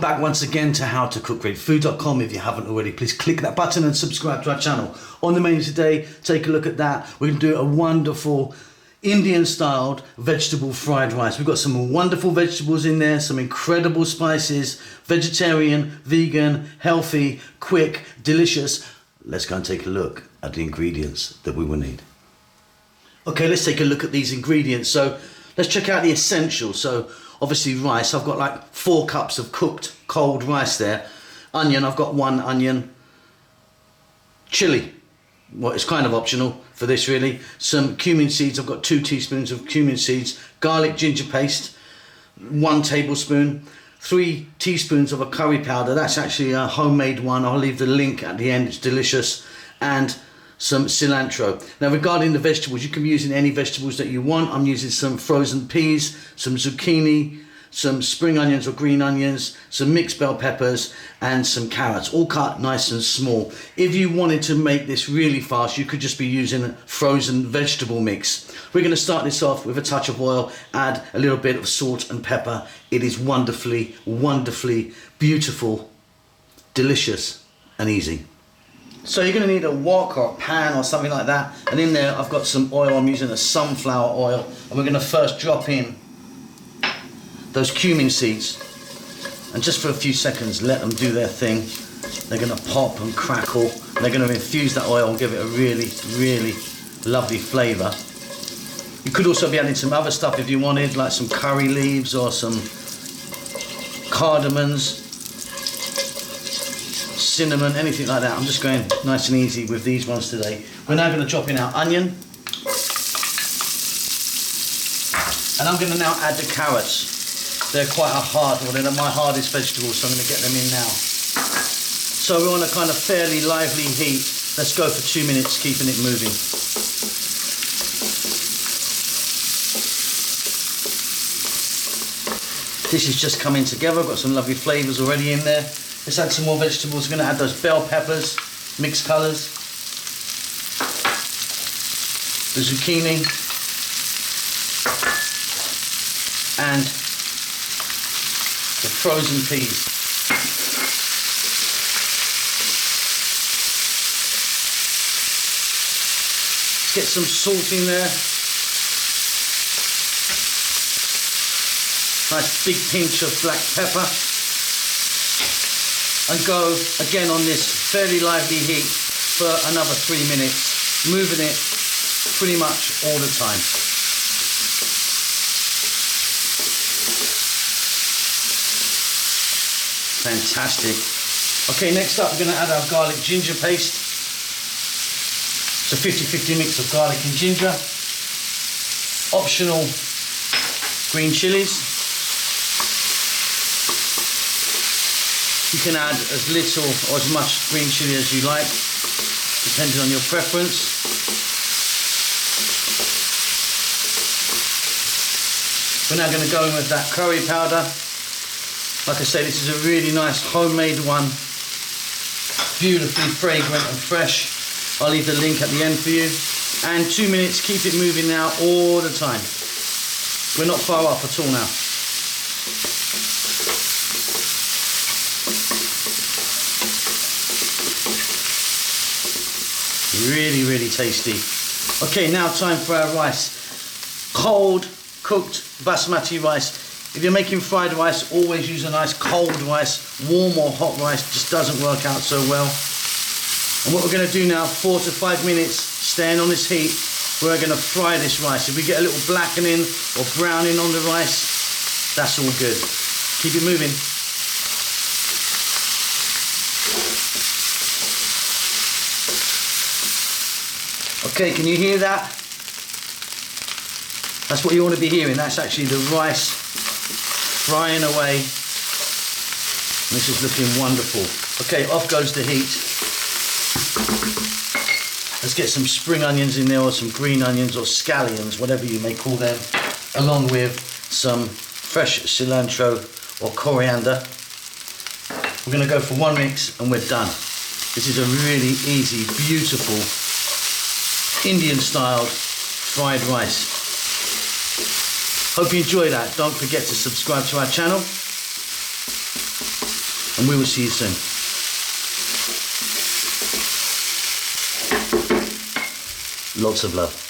back once again to howtocookwithfood.com. If you haven't already, please click that button and subscribe to our channel. On the menu today, take a look at that. We're going to do a wonderful Indian styled vegetable fried rice. We've got some wonderful vegetables in there, some incredible spices, vegetarian, vegan, healthy, quick, delicious. Let's go and take a look at the ingredients that we will need. Okay, let's take a look at these ingredients. So let's check out the essentials. So obviously rice, I've got like 4 cups of cooked cold rice there. Onion, I've got 1 onion. Chili, well, it's kind of optional for this really. Some cumin seeds, I've got 2 teaspoons of cumin seeds. Garlic ginger paste, 1 tablespoon. 3 teaspoons of a curry powder, that's actually a homemade one. I'll leave the link at the end, it's delicious. And some cilantro. Now regarding the vegetables, you can be using any vegetables that you want. I'm using some frozen peas, some zucchini, some spring onions or green onions, some mixed bell peppers and some carrots, all cut nice and small. If you wanted to make this really fast, you could just be using a frozen vegetable mix. We're going to start this off with a touch of oil, add a little bit of salt and pepper. It is wonderfully, wonderfully beautiful, delicious and easy. So you're going to need a wok or a pan or something like that, and in there I've got some oil. I'm using a sunflower oil, and we're going to first drop in those cumin seeds, and just for a few seconds let them do their thing. They're going to pop and crackle, and they're going to infuse that oil and give it a really, really lovely flavour. You could also be adding some other stuff if you wanted, like some curry leaves or some cardamoms, cinnamon, anything like that. I'm just going nice and easy with these ones today. We're now going to drop in our onion, and I'm going to now add the carrots. They're quite they're my hardest vegetables, so I'm going to get them in now. So we're on a kind of fairly lively heat. Let's go for 2 minutes, keeping it moving. This is just coming together. I've got some lovely flavours already in there. Let's add some more vegetables. We're going to add those bell peppers, mixed colours, the zucchini, and the frozen peas. Let's get some salt in there. Nice big pinch of black pepper. And go again on this fairly lively heat for another 3 minutes, moving it pretty much all the time. Fantastic. Okay, next up we're going to add our garlic ginger paste. It's a 50-50 mix of garlic and ginger. Optional green chilies. You can add as little or as much green chili as you like, depending on your preference. We're now going to go in with that curry powder. Like I say, this is a really nice homemade one, beautifully fragrant and fresh. I'll leave the link at the end for you. And 2 minutes, keep it moving now all the time. We're not far off at all now. Really, really tasty. Okay, now time for our rice. Cold, cooked basmati rice. If you're making fried rice, always use a nice cold rice. Warm or hot rice just doesn't work out so well. And what we're going to do now, 4 to 5 minutes, staying on this heat, we're going to fry this rice. If we get a little blackening or browning on the rice, that's all good. Keep it moving. Okay, can you hear that? That's what you want to be hearing. That's actually the rice frying away. This is looking wonderful. Okay, off goes the heat. Let's get some spring onions in there, or some green onions, or scallions, whatever you may call them, along with some fresh cilantro or coriander. We're going to go for 1 mix and we're done. This is a really easy, beautiful Indian styled fried rice. Hope you enjoy that. Don't forget to subscribe to our channel. and we will see you soon. Lots of love.